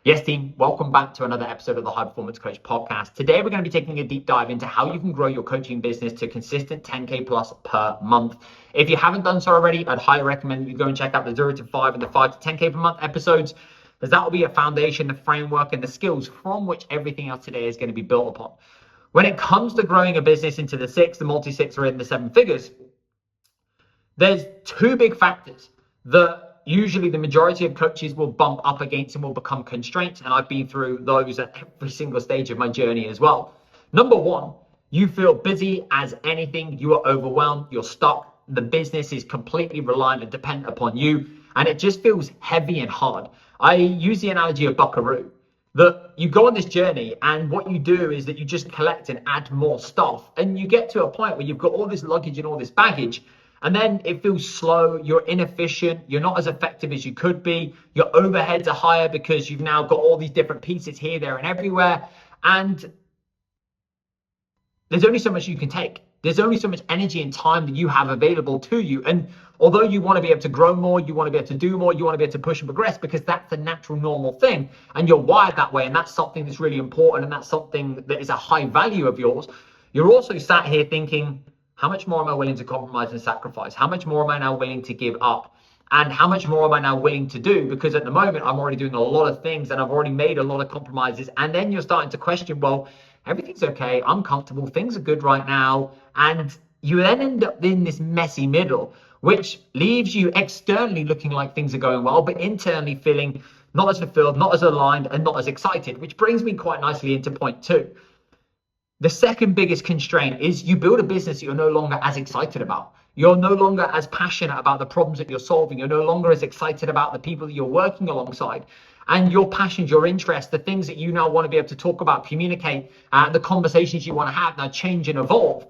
Yes, team, welcome back to another episode of the High Performance Coach podcast. Today, we're going to be taking a deep dive into how you can grow your coaching business to consistent 10K plus per month. If you haven't done so already, I'd highly recommend you go and check out the 0 to 5 and the 5 to 10K per month episodes, as that will be a foundation, the framework, and the skills from which everything else today is going to be built upon. When it comes to growing a business into the six, the multi-six, or in the seven figures, there's two big factors that usually the majority of coaches will bump up against and will become constraints. And I've been through those at every single stage of my journey as well. Number one, you feel busy as anything. You are overwhelmed. You're stuck. The business is completely reliant and dependent upon you. And it just feels heavy and hard. I use the analogy of Buckaroo, that you go on this journey and what you do is that you just collect and add more stuff. And you get to a point where you've got all this luggage and all this baggage. And then it feels slow, you're inefficient, you're not as effective as you could be, your overheads are higher because you've now got all these different pieces here, there, and everywhere. And there's only so much you can take. There's only so much energy and time that you have available to you. And although you want to be able to grow more, you want to be able to do more, you want to be able to push and progress because that's the natural, normal thing. And you're wired that way. And that's something that's really important. And that's something that is a high value of yours. You're also sat here thinking, how much more am I willing to compromise and sacrifice? How much more am I now willing to give up? And how much more am I now willing to do? Because at the moment, I'm already doing a lot of things and I've already made a lot of compromises. And then you're starting to question, well, everything's okay. I'm comfortable. Things are good right now. And you then end up in this messy middle, which leaves you externally looking like things are going well, but internally feeling not as fulfilled, not as aligned, and not as excited, which brings me quite nicely into point two. The second biggest constraint is you build a business that you're no longer as excited about. You're no longer as passionate about the problems that you're solving. You're no longer as excited about the people that you're working alongside. And your passions, your interests, the things that you now want to be able to talk about, communicate, the conversations you want to have now change and evolve.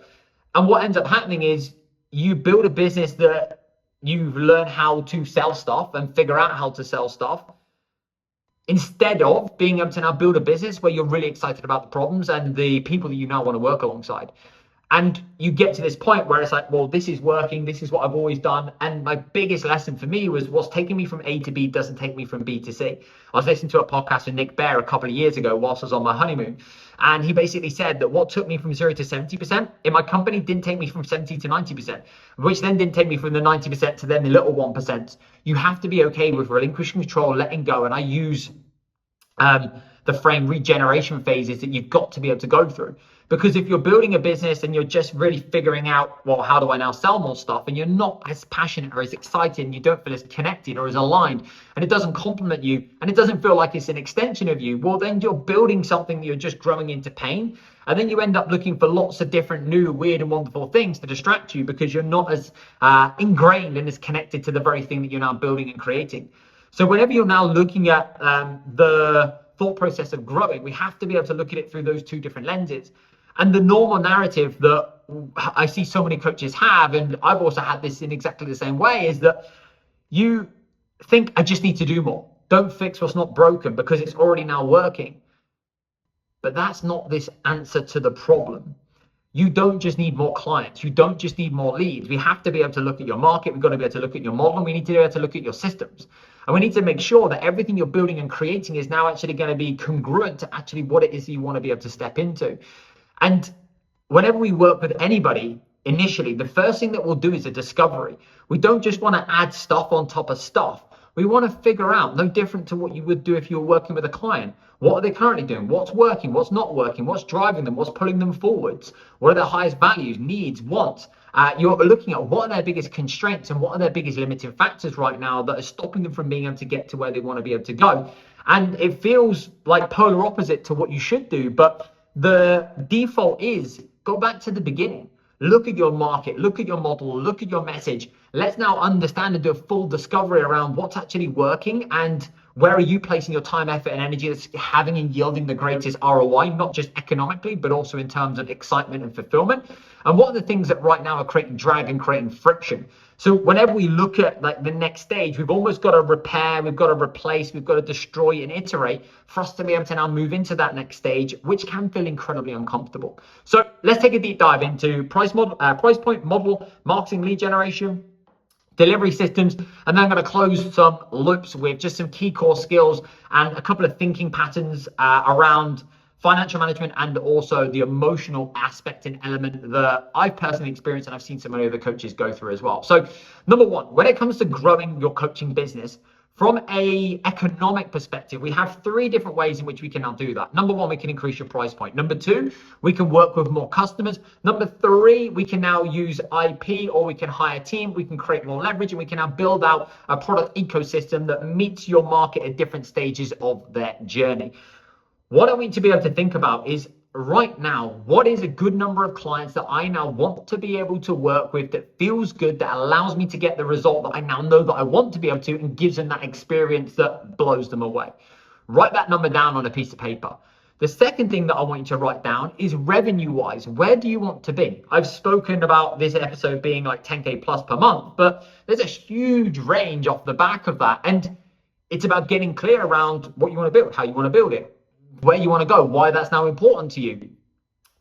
And what ends up happening is you build a business that you've learned how to sell stuff and figure out how to sell stuff, instead of being able to now build a business where you're really excited about the problems and the people that you now want to work alongside. And you get to this point where it's like, well, this is working. This is what I've always done. And my biggest lesson for me was what's taking me from A to B doesn't take me from B to C. I was listening to a podcast with Nick Bare a couple of years ago whilst I was on my honeymoon. And he basically said that what took me from 0 to 70% in my company didn't take me from 70 to 90%, which then didn't take me from the 90% to then the little 1%. You have to be okay with relinquishing control, letting go. And I use the frame regeneration phases that you've got to be able to go through. Because if you're building a business and you're just really figuring out, well, how do I now sell more stuff? And you're not as passionate or as excited and you don't feel as connected or as aligned and it doesn't complement you and it doesn't feel like it's an extension of you, well, then you're building something that you're just growing into pain. And then you end up looking for lots of different new, weird and wonderful things to distract you because you're not as ingrained and as connected to the very thing that you're now building and creating. So whenever you're now looking at the thought process of growing, we have to be able to look at it through those two different lenses. And the normal narrative that I see so many coaches have, and I've also had this in exactly the same way, is that you think, I just need to do more. Don't fix what's not broken because it's already now working. But that's not this answer to the problem. You don't just need more clients. You don't just need more leads. We have to be able to look at your market. We've got to be able to look at your model. And we need to be able to look at your systems. And we need to make sure that everything you're building and creating is now actually going to be congruent to actually what it is you want to be able to step into. And whenever we work with anybody, initially, the first thing that we'll do is a discovery. We don't just want to add stuff on top of stuff. We want to figure out, no different to what you would do if you were working with a client. What are they currently doing? What's working? What's not working? What's driving them? What's pulling them forwards? What are their highest values, needs, wants? You're looking at what are their biggest constraints and what are their biggest limiting factors right now that are stopping them from being able to get to where they want to be able to go. And it feels like polar opposite to what you should do, but the default is go back to the beginning. Look at your market, look at your model, look at your message. Let's now understand and do a full discovery around what's actually working and where are you placing your time, effort, and energy that's having and yielding the greatest ROI, not just economically, but also in terms of excitement and fulfillment. And what are the things that right now are creating drag and creating friction? So whenever we look at like the next stage, we've almost got to repair, we've got to replace, we've got to destroy and iterate for us to be able to now move into that next stage, which can feel incredibly uncomfortable. So let's take a deep dive into price point, model, marketing, lead generation, delivery systems, and then I'm going to close some loops with just some key core skills and a couple of thinking patterns around financial management and also the emotional aspect and element that I've personally experienced and I've seen so many other coaches go through as well. So number one, when it comes to growing your coaching business, from a economic perspective, we have three different ways in which we can now do that. Number one, we can increase your price point. Number two, we can work with more customers. Number three, we can now use IP, or we can hire a team. We can create more leverage, and we can now build out a product ecosystem that meets your market at different stages of their journey. What I want you to be able to think about is, right now, what is a good number of clients that I now want to be able to work with, that feels good, that allows me to get the result that I now know that I want to be able to, and gives them that experience that blows them away. Write that number down on a piece of paper. The second thing that I want you to write down is revenue wise, where do you want to be? I've spoken about this episode being like 10K plus per month, but there's a huge range off the back of that. And it's about getting clear around what you want to build, how you want to build it, where you want to go, why that's now important to you.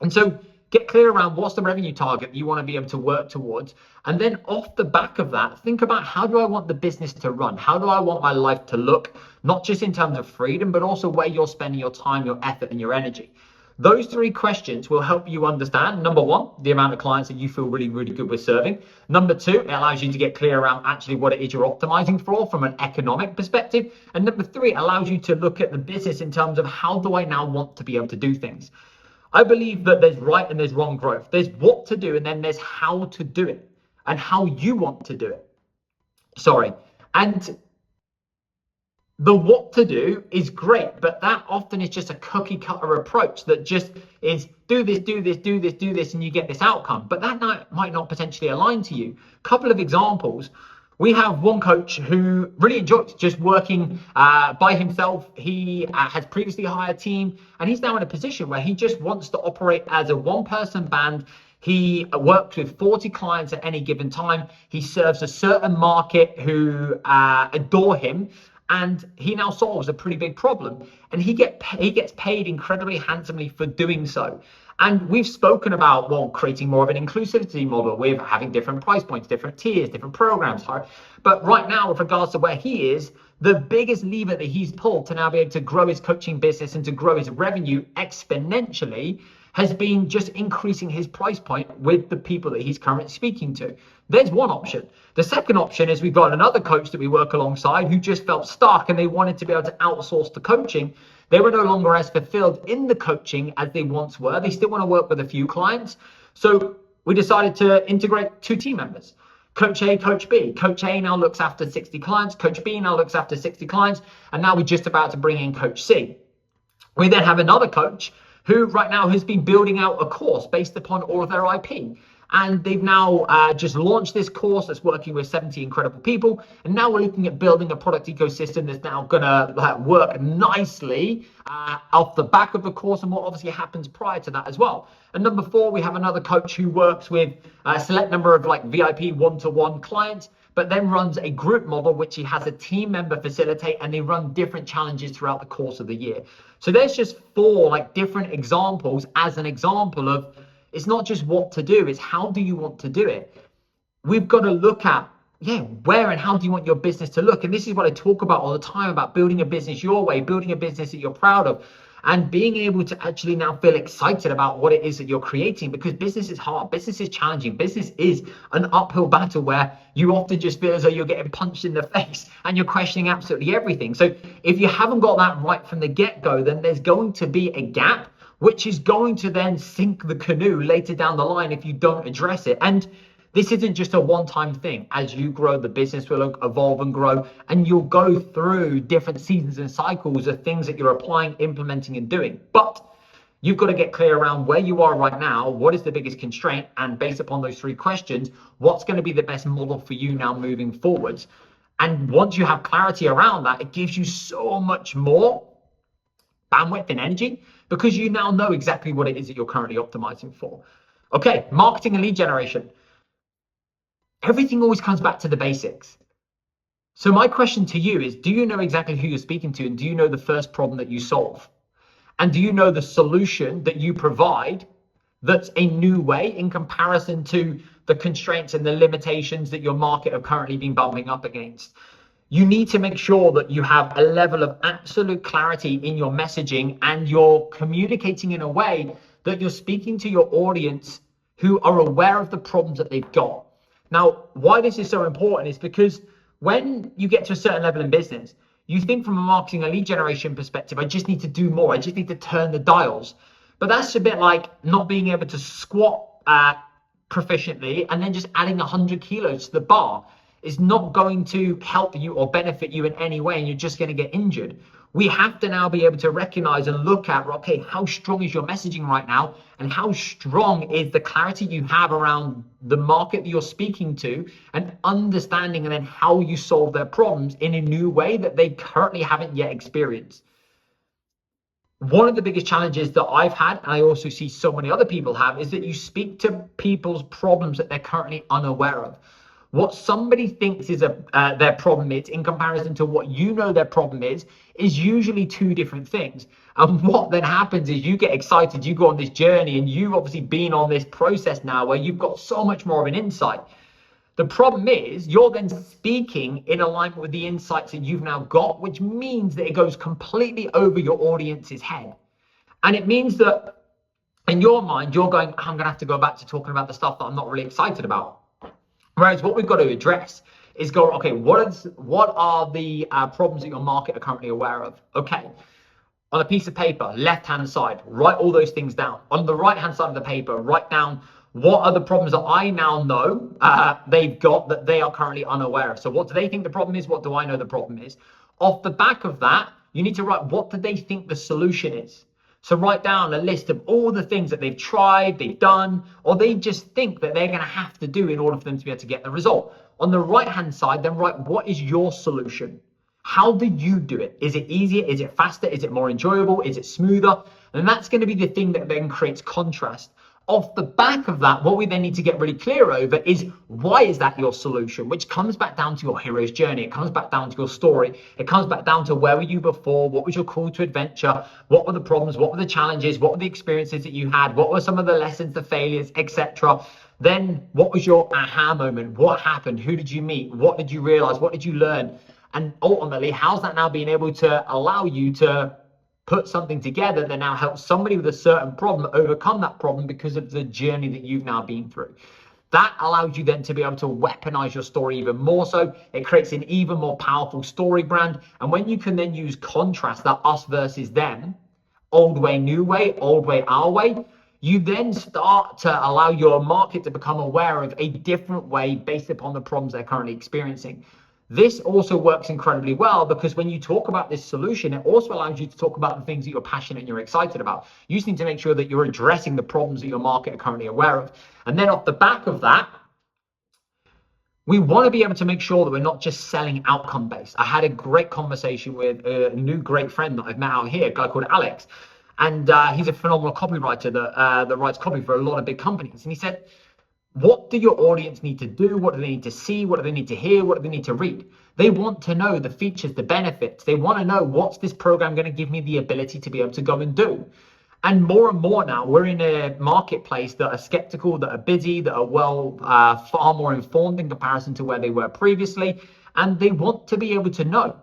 And so get clear around what's the revenue target you want to be able to work towards. And then off the back of that, think about, how do I want the business to run? How do I want my life to look? Not just in terms of freedom, but also where you're spending your time, your effort, and your energy. Those three questions will help you understand, number one, the amount of clients that you feel really, really good with serving. Number two, it allows you to get clear around actually what it is you're optimizing for from an economic perspective. And number three, it allows you to look at the business in terms of, how do I now want to be able to do things? I believe that there's right and there's wrong growth. There's what to do, and then there's how to do it and how you want to do it. And the what to do is great, but that often is just a cookie cutter approach that just is do this, do this, do this, do this, and you get this outcome. But that might not potentially align to you. Couple of examples. We have one coach who really enjoys just working by himself. He has previously hired a team, and he's now in a position where he just wants to operate as a one-person band. He works with 40 clients at any given time. He serves a certain market who adore him, and he now solves a pretty big problem. And he gets paid incredibly handsomely for doing so. And we've spoken about, well, creating more of an inclusivity model with having different price points, different tiers, different programs. But right now, with regards to where he is, the biggest lever that he's pulled to now be able to grow his coaching business and to grow his revenue exponentially has been just increasing his price point with the people that he's currently speaking to. There's one option. The second option is, we've got another coach that we work alongside who just felt stuck and they wanted to be able to outsource the coaching. They were no longer as fulfilled in the coaching as they once were. They still want to work with a few clients. So we decided to integrate two team members, Coach A, Coach B. Coach A now looks after 60 clients. Coach B now looks after 60 clients. And now we're just about to bring in Coach C. We then have another coach who right now has been building out a course based upon all of their IP. And they've now just launched this course that's working with 70 incredible people. And now we're looking at building a product ecosystem that's now going to work nicely off the back of the course, and what obviously happens prior to that as well. And number four, we have another coach who works with a select number of VIP one-to-one clients, but then runs a group model, which he has a team member facilitate, and they run different challenges throughout the course of the year. So there's just four different examples as an example of, it's not just what to do, it's how do you want to do it. We've got to look at, where and how do you want your business to look? And this is what I talk about all the time, about building a business your way, building a business that you're proud of, and being able to actually now feel excited about what it is that you're creating, because business is hard, business is challenging, business is an uphill battle where you often just feel as though you're getting punched in the face and you're questioning absolutely everything. So if you haven't got that right from the get-go, then there's going to be a gap, which is going to then sink the canoe later down the line if you don't address it. And this isn't just a one-time thing. As you grow, the business will evolve and grow, and you'll go through different seasons and cycles of things that you're applying, implementing, and doing. But you've got to get clear around where you are right now, what is the biggest constraint, and based upon those three questions, what's going to be the best model for you now moving forwards. And once you have clarity around that, it gives you so much more bandwidth and energy, because you now know exactly what it is that you're currently optimizing for. Okay, marketing and lead generation. Everything always comes back to the basics. So my question to you is, do you know exactly who you're speaking to, and do you know the first problem that you solve? And do you know the solution that you provide that's a new way in comparison to the constraints and the limitations that your market have currently been bumping up against. You need to make sure that you have a level of absolute clarity in your messaging and you're communicating in a way that you're speaking to your audience who are aware of the problems that they've got. Now, why this is so important is because when you get to a certain level in business, you think from a marketing and lead generation perspective, I just need to do more. I just need to turn the dials. But that's a bit like not being able to squat proficiently and then just adding 100 kilos to the bar. Is not going to help you or benefit you in any way, and you're just going to get injured. We have to now be able to recognize and look at, okay, how strong is your messaging right now, and how strong is the clarity you have around the market that you're speaking to, and understanding and then how you solve their problems in a new way that they currently haven't yet experienced. One of the biggest challenges that I've had, and I also see so many other people have, is that you speak to people's problems that they're currently unaware of. What somebody thinks is their problem is in comparison to what you know their problem is usually two different things. And what then happens is you get excited, you go on this journey, and you've obviously been on this process now where you've got so much more of an insight. The problem is you're then speaking in alignment with the insights that you've now got, which means that it goes completely over your audience's head. And it means that in your mind, you're going, I'm going to have to go back to talking about the stuff that I'm not really excited about. Whereas what we've got to address is go, okay, what are the problems that your market are currently aware of? Okay, on a piece of paper, left-hand side, write all those things down. On the right-hand side of the paper, write down what are the problems that I now know they've got that they are currently unaware of. So what do they think the problem is? What do I know the problem is? Off the back of that, you need to write what do they think the solution is. So write down a list of all the things that they've tried, they've done, or they just think that they're going to have to do in order for them to be able to get the result. On the right-hand side, then write what is your solution? How do you do it? Is it easier? Is it faster? Is it more enjoyable? Is it smoother? And that's going to be the thing that then creates contrast. Off the back of that, what we then need to get really clear over is why is that your solution, which comes back down to your hero's journey. It comes back down to your story. It comes back down to where were you before? What was your call to adventure? What were the problems? What were the challenges? What were the experiences that you had? What were some of the lessons, the failures, etc.? Then what was your aha moment? What happened? Who did you meet? What did you realize? What did you learn? And ultimately, how's that now being able to allow you to put something together that now helps somebody with a certain problem overcome that problem because of the journey that you've now been through? That allows you then to be able to weaponize your story even more so. It creates an even more powerful story brand. And when you can then use contrast, that us versus them, old way, new way, old way, our way, you then start to allow your market to become aware of a different way based upon the problems they're currently experiencing. This also works incredibly well because when you talk about this solution, it also allows you to talk about the things that you're passionate and you're excited about. You just need to make sure that you're addressing the problems that your market are currently aware of. And then off the back of that, we want to be able to make sure that we're not just selling outcome based. I had a great conversation with a new great friend that I've met out here, a guy called Alex. And he's a phenomenal copywriter that writes copy for a lot of big companies. And he said, what do your audience need to do? What do they need to see? What do they need to hear? What do they need to read? They want to know the features, the benefits. They want to know what's this program going to give me the ability to be able to go and do. And more now, we're in a marketplace that are skeptical, that are busy, that are far more informed in comparison to where they were previously. And they want to be able to know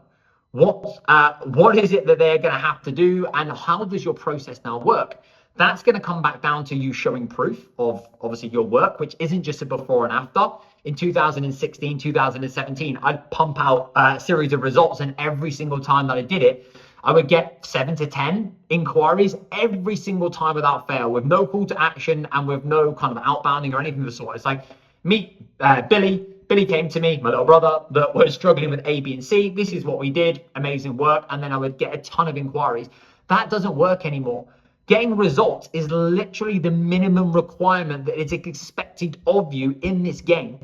what is it that they're going to have to do and how does your process now work? That's going to come back down to you showing proof of obviously your work, which isn't just a before and after. In 2016, 2017, I'd pump out a series of results, and every single time that I did it, I would get 7 to 10 inquiries every single time without fail, with no call to action and with no kind of outbounding or anything of the sort. It's like, meet Billy. Billy came to me, my little brother, that was struggling with A, B, and C. This is what we did. Amazing work. And then I would get a ton of inquiries. That doesn't work anymore. Getting results is literally the minimum requirement that is expected of you in this game.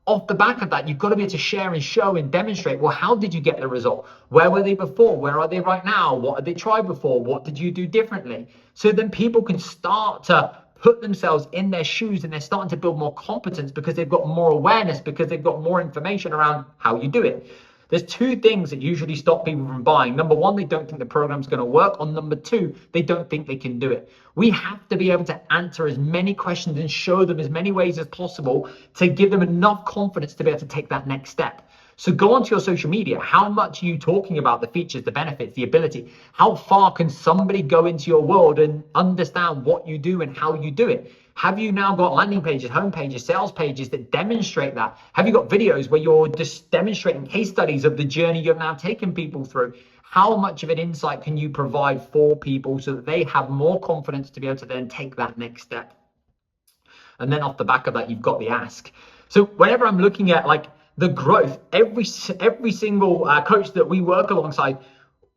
Off the back of that, you've got to be able to share and show and demonstrate, well, how did you get the result? Where were they before? Where are they right now? What had they tried before? What did you do differently? So then people can start to put themselves in their shoes and they're starting to build more competence because they've got more awareness, because they've got more information around how you do it. There's two things that usually stop people from buying. Number one, they don't think the program's going to work. Or number two, they don't think they can do it. We have to be able to answer as many questions and show them as many ways as possible to give them enough confidence to be able to take that next step. So go onto your social media. How much are you talking about the features, the benefits, the ability? How far can somebody go into your world and understand what you do and how you do it? Have you now got landing pages, home pages, sales pages that demonstrate that? Have you got videos where you're just demonstrating case studies of the journey you've now taken people through? How much of an insight can you provide for people so that they have more confidence to be able to then take that next step? And then off the back of that, you've got the ask. So whenever I'm looking at like the growth, every single coach that we work alongside,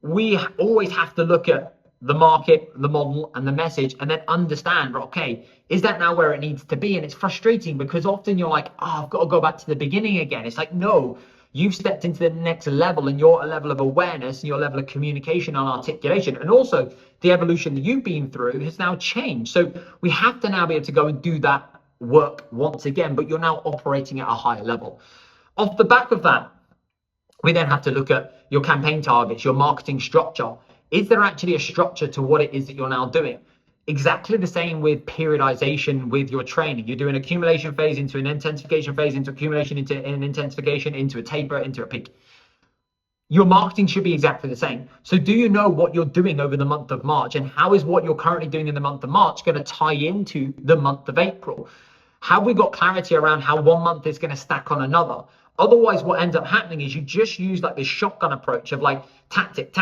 we always have to look at the market, the model, and the message, and then understand, okay, is that now where it needs to be? And it's frustrating because often you're like, oh, I've got to go back to the beginning again. It's like, no, you've stepped into the next level, and your level of awareness and your level of communication and articulation, and also the evolution that you've been through has now changed. So we have to now be able to go and do that work once again, but you're now operating at a higher level. Off the back of that, we then have to look at your campaign targets, your marketing structure. Is there actually a structure to what it is that you're now doing? Exactly the same with periodization with your training. You're doing accumulation phase into an intensification phase, into accumulation, into an intensification, into a taper, into a peak. Your marketing should be exactly the same. So do you know what you're doing over the month of March? And how is what you're currently doing in the month of March going to tie into the month of April? Have we got clarity around how one month is going to stack on another? Otherwise, what ends up happening is you just use like this shotgun approach of like tactic,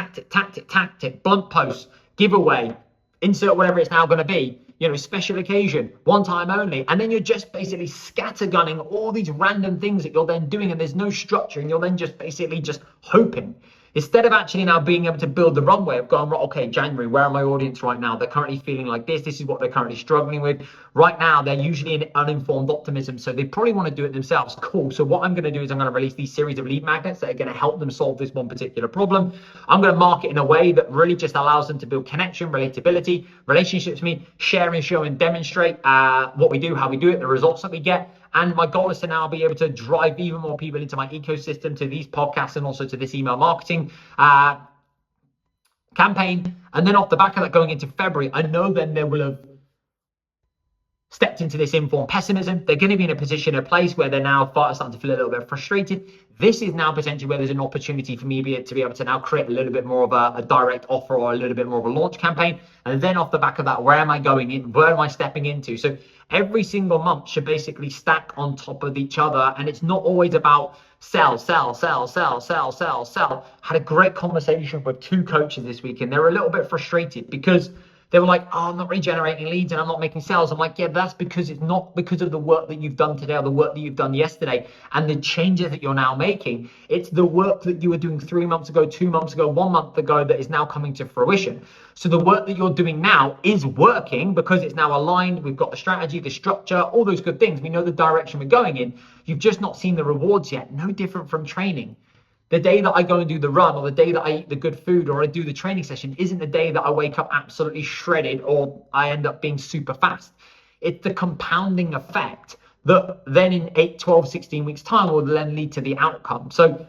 blunt post, giveaway, insert whatever it's now going to be, special occasion, one time only. And then you're just basically scattergunning all these random things that you're then doing, and there's no structure, and you're then just basically just hoping. Instead of actually now being able to build the runway of going, right, okay, January, where are my audience right now? They're currently feeling like this. This is what they're currently struggling with. Right now, they're usually in uninformed optimism, so they probably want to do it themselves. Cool. So what I'm going to do is I'm going to release these series of lead magnets that are going to help them solve this one particular problem. I'm going to market in a way that really just allows them to build connection, relatability, relationships with me, share and show and demonstrate what we do, how we do it, the results that we get. And my goal is to now be able to drive even more people into my ecosystem, to these podcasts, and also to this email marketing campaign. And then off the back of that, going into February, I know then they will have stepped into this informed pessimism. They're going to be in a position, a place where they're now starting to feel a little bit frustrated. This is now potentially where there's an opportunity for me to be able to now create a little bit more of a direct offer or a little bit more of a launch campaign. And then off the back of that, where am I going in? Where am I stepping into? So every single month should basically stack on top of each other. And it's not always about sell. Had a great conversation with two coaches this week, and they were a little bit frustrated because they were like, oh, I'm not regenerating leads and I'm not making sales. I'm like, yeah, that's because it's not because of the work that you've done today or the work that you've done yesterday and the changes that you're now making. It's the work that you were doing 3 months ago, 2 months ago, 1 month ago that is now coming to fruition. So the work that you're doing now is working because it's now aligned. We've got the strategy, the structure, all those good things. We know the direction we're going in. You've just not seen the rewards yet. No different from training. The day that I go and do the run, or the day that I eat the good food, or I do the training session isn't the day that I wake up absolutely shredded or I end up being super fast. It's the compounding effect that then in 8, 12, 16 weeks time will then lead to the outcome. So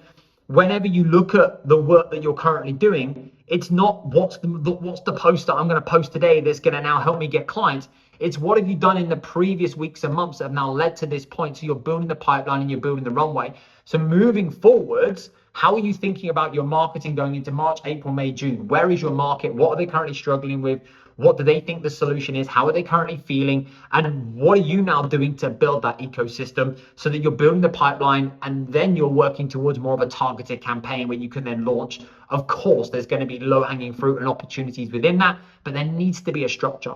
whenever you look at the work that you're currently doing, it's not what's the post that I'm going to post today that's going to now help me get clients. It's what have you done in the previous weeks and months that have now led to this point. So you're building the pipeline and you're building the runway. So moving forwards, how are you thinking about your marketing going into March, April, May, June? Where is your market? What are they currently struggling with? What do they think the solution is? How are they currently feeling? And what are you now doing to build that ecosystem so that you're building the pipeline and then you're working towards more of a targeted campaign where you can then launch? Of course, there's going to be low-hanging fruit and opportunities within that, but there needs to be a structure.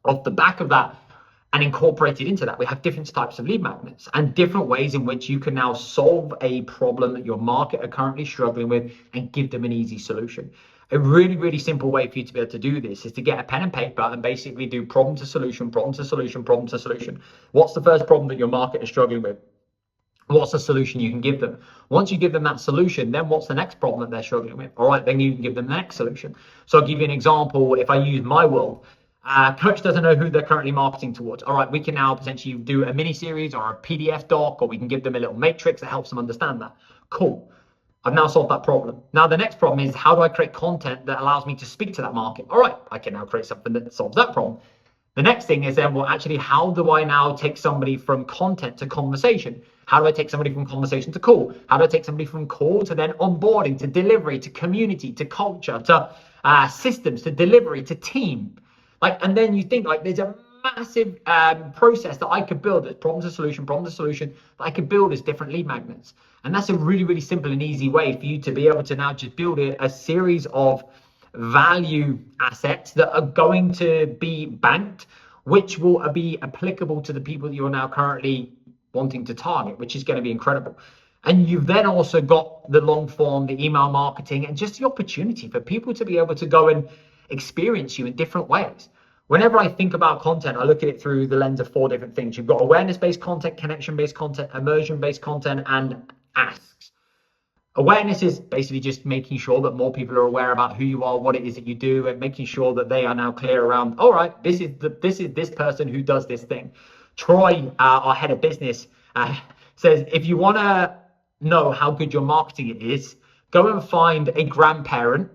Off the back of that, and incorporated into that, we have different types of lead magnets and different ways in which you can now solve a problem that your market are currently struggling with and give them an easy solution. A really, really simple way for you to be able to do this is to get a pen and paper and basically do problem to solution, problem to solution, problem to solution. What's the first problem that your market is struggling with? What's the solution you can give them? Once you give them that solution, then what's the next problem that they're struggling with? All right, then you can give them the next solution. So I'll give you an example. If I use my world, coach doesn't know who they're currently marketing towards. All right, we can now potentially do a mini series or a PDF doc, or we can give them a little matrix that helps them understand that. Cool. I've now solved that problem. Now the next problem is, how do I create content that allows me to speak to that market? All right, I can now create something that solves that problem. The next thing is then, well, actually, how do I now take somebody from content to conversation? How do I take somebody from conversation to call? How do I take somebody from call to then onboarding, to delivery, to community, to culture, to systems, to delivery, to team? Like, and then you think, like, there's a massive process that I could build as problem to solution, that I could build as different lead magnets. And that's a really, really simple and easy way for you to be able to now just build a series of value assets that are going to be banked, which will be applicable to the people that you're now currently wanting to target, which is going to be incredible. And you've then also got the long form, the email marketing, and just the opportunity for people to be able to go and experience you in different ways. Whenever I think about content, I look at it through the lens of 4 different things. You've got awareness-based content, connection-based content, immersion-based content, and asks. Awareness is basically just making sure that more people are aware about who you are, what it is that you do, and making sure that they are now clear around, all right, this is this person who does this thing. Troy, our head of business, says, if you want to know how good your marketing is, go and find a grandparent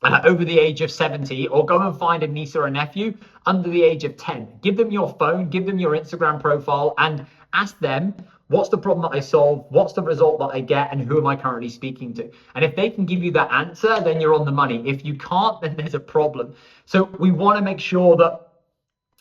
over the age of 70, or go and find a niece or a nephew under the age of 10. Give them your phone, give them your Instagram profile, and ask them, what's the problem that I solve? What's the result that I get? And who am I currently speaking to? And if they can give you that answer, then you're on the money. If you can't, then there's a problem. So we want to make sure that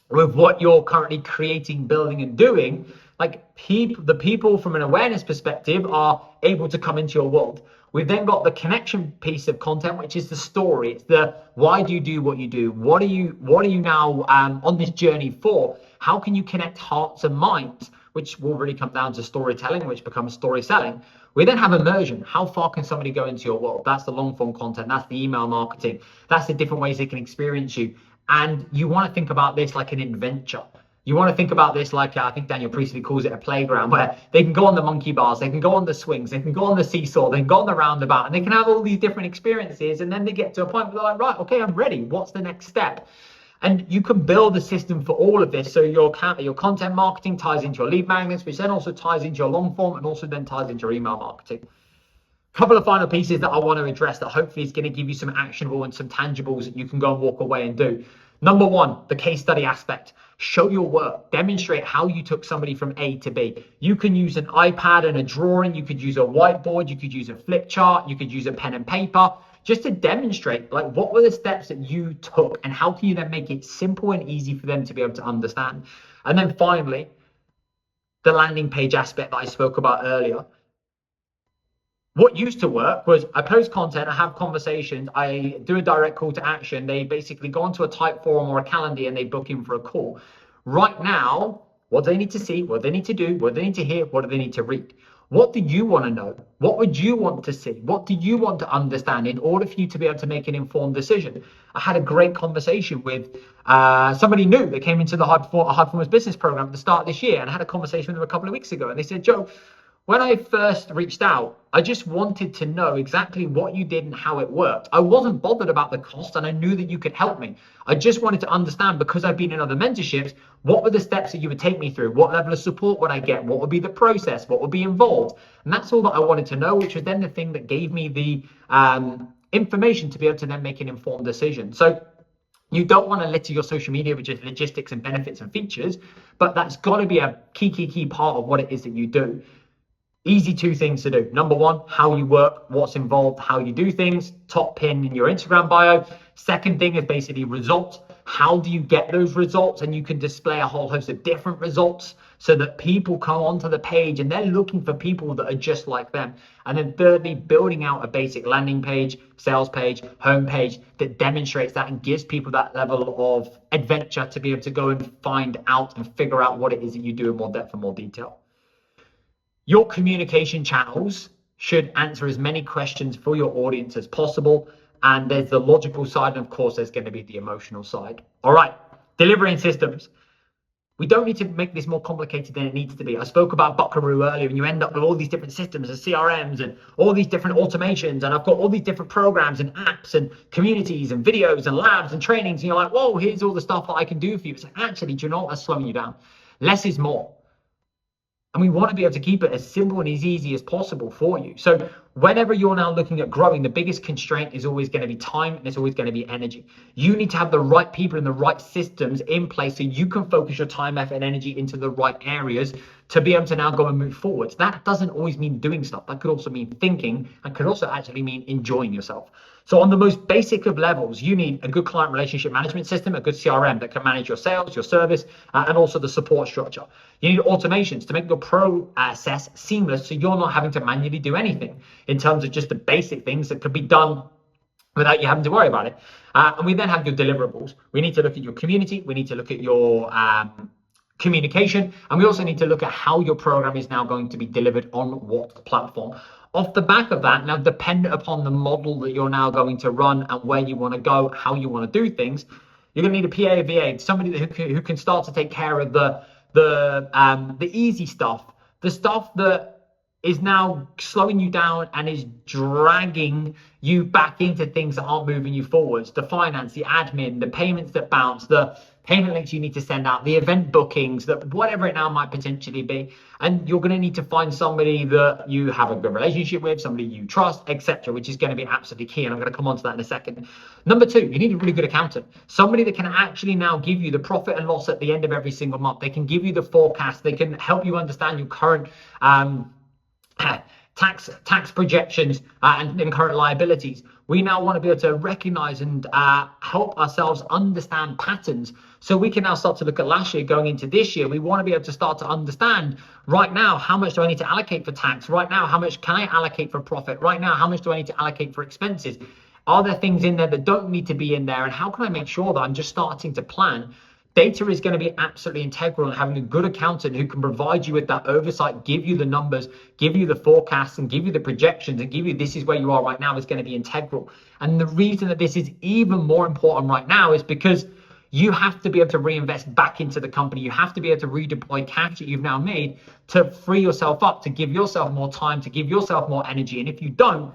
with what you're currently creating, building, and doing, like the people from an awareness perspective are able to come into your world. We've then got the connection piece of content, which is the story. It's the why do you do what you do? What are you now on this journey for? How can you connect hearts and minds? Which will really come down to storytelling, which becomes story selling. We then have immersion. How far can somebody go into your world? That's the long form content. That's the email marketing. That's the different ways they can experience you. And you want to think about this like an adventure. You want to think about this like, I think Daniel Priestley calls it a playground, where they can go on the monkey bars, they can go on the swings, they can go on the seesaw, they can go on the roundabout, and they can have all these different experiences. And then they get to a point where they're like, right, okay, I'm ready. What's the next step? And you can build a system for all of this. So your content marketing ties into your lead magnets, which then also ties into your long form, and also then ties into your email marketing. A couple of final pieces that I want to address that hopefully is going to give you some actionable and some tangibles that you can go and walk away and do. Number one, the case study aspect. Show your work. Demonstrate how you took somebody from A to B. You can use an iPad and a drawing. You could use a whiteboard. You could use a flip chart. You could use a pen and paper, just to demonstrate, like, what were the steps that you took, and how can you then make it simple and easy for them to be able to understand. And then finally, the landing page aspect that I spoke about earlier. What used to work was I post content, I have conversations, I do a direct call to action. They basically go onto a type forum or a calendar and they book in for a call. Right now, what do they need to see? What do they need to do? What do they need to hear? What do they need to read? What do you want to know? What would you want to see? What do you want to understand in order for you to be able to make an informed decision? I had a great conversation with somebody new that came into the High Performance Business Program at the start of this year, and I had a conversation with them a couple of weeks ago, and they said, Joe, when I first reached out, I just wanted to know exactly what you did and how it worked. I wasn't bothered about the cost, and I knew that you could help me. I just wanted to understand, because I've been in other mentorships, what were the steps that you would take me through? What level of support would I get? What would be the process? What would be involved? And that's all that I wanted to know, which was then the thing that gave me the information to be able to then make an informed decision. So you don't want to litter your social media with just logistics and benefits and features, but that's got to be a key part of what it is that you do. Easy 2 things to do. Number one, how you work, what's involved, how you do things, top pin in your Instagram bio. Second thing is basically results. How do you get those results? And you can display a whole host of different results so that people come onto the page and they're looking for people that are just like them. And then thirdly, building out a basic landing page, sales page, home page that demonstrates that and gives people that level of adventure to be able to go and find out and figure out what it is that you do in more depth and more detail. Your communication channels should answer as many questions for your audience as possible. And there's the logical side, and of course, there's going to be the emotional side. All right, delivery and systems. We don't need to make this more complicated than it needs to be. I spoke about Buckaroo earlier, and you end up with all these different systems and CRMs and all these different automations. And I've got all these different programs and apps and communities and videos and labs and trainings. And you're like, whoa, here's all the stuff that I can do for you. It's like, actually, do you know what? That's slowing you down. Less is more. And we want to be able to keep it as simple and as easy as possible for you. So whenever you're now looking at growing, the biggest constraint is always going to be time, and it's always going to be energy. You need to have the right people and the right systems in place so you can focus your time, effort, and energy into the right areas to be able to now go and move forwards. That doesn't always mean doing stuff. That could also mean thinking, and could also actually mean enjoying yourself. So on the most basic of levels, you need a good client relationship management system, a good CRM that can manage your sales, your service, and also the support structure. You need automations to make your process seamless so you're not having to manually do anything in terms of just the basic things that could be done without you having to worry about it. And we then have your deliverables. We need to look at your community. We need to look at your communication. And we also need to look at how your program is now going to be delivered on what platform. Off the back of that, now dependent upon the model that you're now going to run and where you want to go, how you want to do things, you're going to need a PA, VA, somebody who can start to take care of the easy stuff, the stuff that is now slowing you down and is dragging you back into things that aren't moving you forwards. The finance, the admin, the payments that bounce, the payment links you need to send out, the event bookings, that whatever it now might potentially be. And you're going to need to find somebody that you have a good relationship with, somebody you trust, etc., which is going to be absolutely key. And I'm going to come on to that in a second. Number two, you need a really good accountant, somebody that can actually now give you the profit and loss at the end of every single month. They can give you the forecast. They can help you understand your current tax projections and current liabilities. We now want to be able to recognize and help ourselves understand patterns, so we can now start to look at last year going into this year. We want to be able to start to understand right now, how much do I need to allocate for tax? Right now, how much can I allocate for profit? Right now, how much do I need to allocate for expenses? Are there things in there that don't need to be in there? And how can I make sure that I'm just starting to plan? Data is going to be absolutely integral, and having a good accountant who can provide you with that oversight, give you the numbers, give you the forecasts, and give you the projections, and give you this is where you are right now is going to be integral. And the reason that this is even more important right now is because you have to be able to reinvest back into the company. You have to be able to redeploy cash that you've now made to free yourself up, to give yourself more time, to give yourself more energy. And if you don't,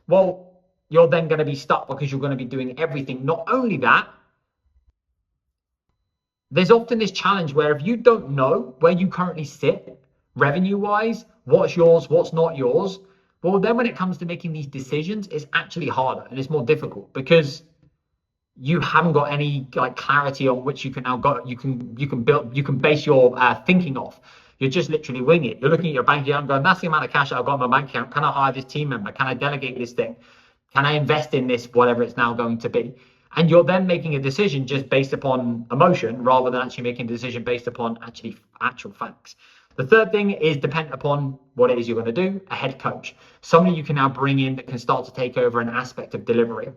well, you're then going to be stuck because you're going to be doing everything. Not only that, there's often this challenge where if you don't know where you currently sit revenue wise, what's yours, what's not yours, well, then when it comes to making these decisions, it's actually harder and it's more difficult because you haven't got any clarity on which you can now go. You can base your thinking off. You're just literally winging it. You're looking at your bank account going, that's the amount of cash I've got in my bank account. Can I hire this team member? Can I delegate this thing? Can I invest in this, whatever it's now going to be? And you're then making a decision just based upon emotion rather than actually making a decision based upon actual facts. The third thing is dependent upon what it is you're going to do, a head coach, somebody you can now bring in that can start to take over an aspect of delivery.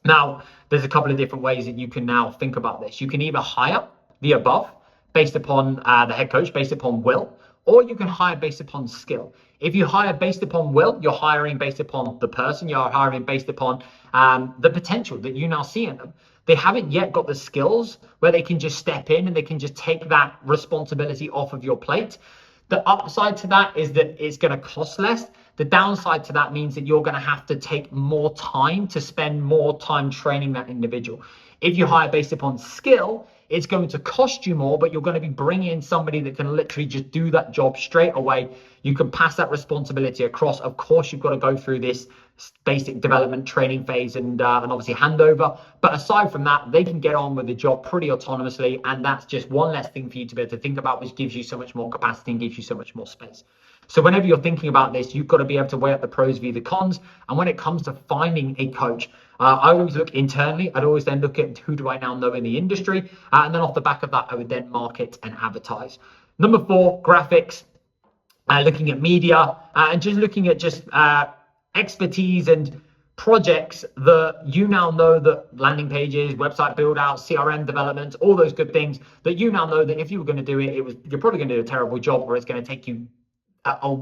Now, there's a couple of different ways that you can now think about this. You can either hire the above based upon the head coach, based upon will, or you can hire based upon skill. If you hire based upon will, you're hiring based upon the person, you're hiring based upon the potential that you now see in them. They haven't yet got the skills where they can just step in and they can just take that responsibility off of your plate. The upside to that is that it's going to cost less. The downside to that means that you're going to have to take more time to spend more time training that individual. If you hire based upon skill, it's going to cost you more, but you're going to be bringing in somebody that can literally just do that job straight away. You can pass that responsibility across. Of course, you've got to go through this basic development training phase and obviously handover. But aside from that, they can get on with the job pretty autonomously. And that's just one less thing for you to be able to think about, which gives you so much more capacity and gives you so much more space. So whenever you're thinking about this, you've got to be able to weigh up the pros vs the cons. And when it comes to finding a coach, I always look internally. I'd always then look at who do I now know in the industry. And then off the back of that, I would then market and advertise. Number 4, graphics, looking at media and just looking at just expertise and projects that you now know, that landing pages, website build out, CRM development, all those good things that you now know that if you were going to do it, you're probably going to do a terrible job, or it's going to take you a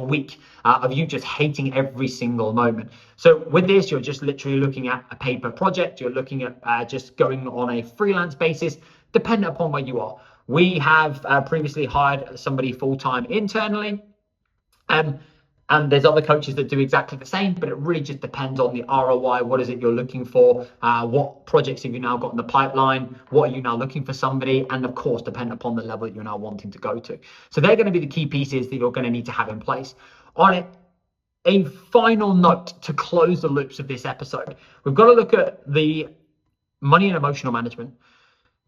week of you just hating every single moment. So with this, you're just literally looking at a paper project. You're looking at just going on a freelance basis, depending upon where you are. We have previously hired somebody full-time internally. And there's other coaches that do exactly the same, but it really just depends on the ROI. What is it you're looking for? What projects have you now got in the pipeline? What are you now looking for somebody? And of course, depend upon the level that you're now wanting to go to. So they're going to be the key pieces that you're going to need to have in place. On it, a final note to close the loops of this episode. We've got to look at the money and emotional management.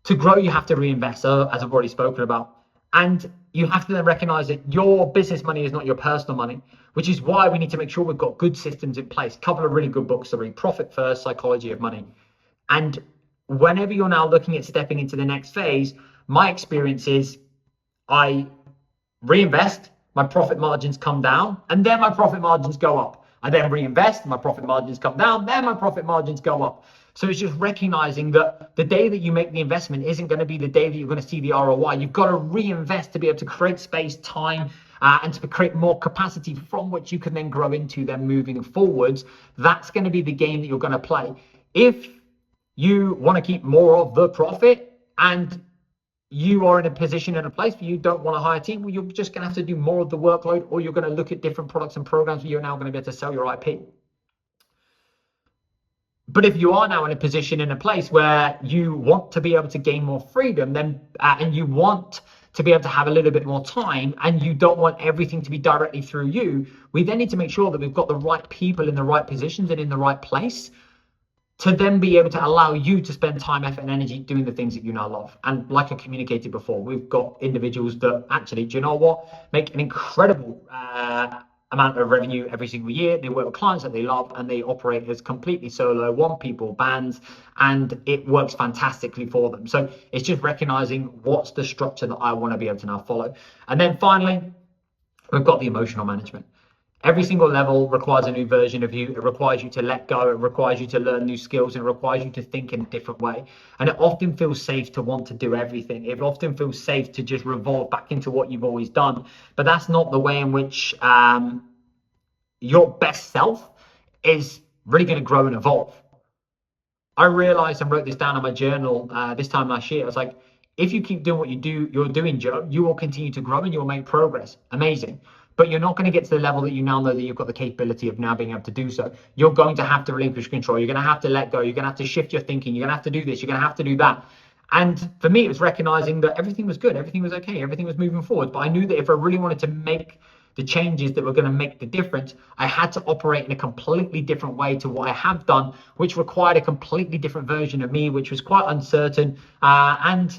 To grow, you have to reinvest, as I've already spoken about. And you have to then recognize that your business money is not your personal money, which is why we need to make sure we've got good systems in place. A couple of really good books to read: Profit First, Psychology of Money. And whenever you're now looking at stepping into the next phase, my experience is I reinvest, my profit margins come down, and then my profit margins go up. I then reinvest, my profit margins come down, then my profit margins go up. So it's just recognizing that the day that you make the investment isn't going to be the day that you're going to see the ROI. You've got to reinvest to be able to create space, time, and to create more capacity from which you can then grow into then moving forwards. That's going to be the game that you're going to play. If you want to keep more of the profit and you are in a position and a place where you don't want to hire a team, well, you're just going to have to do more of the workload, or you're going to look at different products and programs where you're now going to be able to sell your IP. But if you are now in a position, in a place where you want to be able to gain more freedom, then and you want to be able to have a little bit more time, and you don't want everything to be directly through you, we then need to make sure that we've got the right people in the right positions and in the right place to then be able to allow you to spend time, effort, and energy doing the things that you now love. And like I communicated before, we've got individuals that actually, do you know what, make an incredible amount of revenue every single year. They work with clients that they love, and they operate as completely solo, one people bands, and it works fantastically for them. So it's just recognizing what's the structure that I want to be able to now follow. And then finally, we've got the emotional management. Every single level requires a new version of you. It requires you to let go. It requires you to learn new skills. And it requires you to think in a different way. And it often feels safe to want to do everything. It often feels safe to just revolve back into what you've always done. But that's not the way in which your best self is really going to grow and evolve. I realized and wrote this down on my journal this time last year. I was like, if you keep doing what you're doing, Joe, you will continue to grow and you will make progress. Amazing. But you're not going to get to the level that you now know that you've got the capability of now being able to do so. You're going to have to relinquish control. You're going to have to let go. You're going to have to shift your thinking. You're going to have to do this. You're going to have to do that. And for me, it was recognizing that everything was good. Everything was okay. Everything was moving forward. But I knew that if I really wanted to make the changes that were going to make the difference, I had to operate in a completely different way to what I have done, which required a completely different version of me, which was quite uncertain. And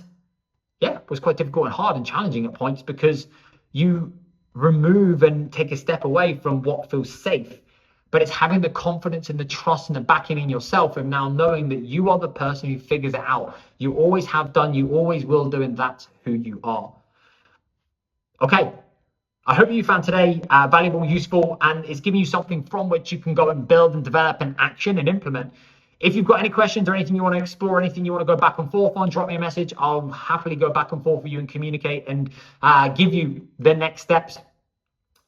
yeah, it was quite difficult and hard and challenging at points, because you remove and take a step away from what feels safe. But it's having the confidence and the trust and the backing in yourself, and now knowing that you are the person who figures it out. You always have done, you always will do, and that's who you are. Okay, I hope you found today valuable, useful, and it's giving you something from which you can go and build and develop and action and implement. If you've got any questions or anything you want to explore, anything you want to go back and forth on, drop me a message. I'll happily go back and forth with you and communicate and give you the next steps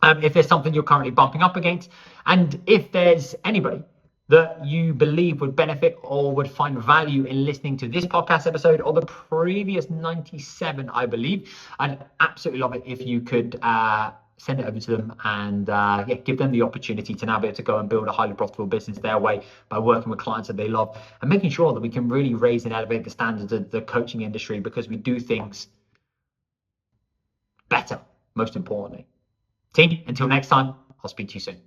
if there's something you're currently bumping up against. And if there's anybody that you believe would benefit or would find value in listening to this podcast episode or the previous 97, I believe, I'd absolutely love it if you could send it over to them and give them the opportunity to now be able to go and build a highly profitable business their way by working with clients that they love and making sure that we can really raise and elevate the standards of the coaching industry, because we do things better, most importantly. Team, until next time, I'll speak to you soon.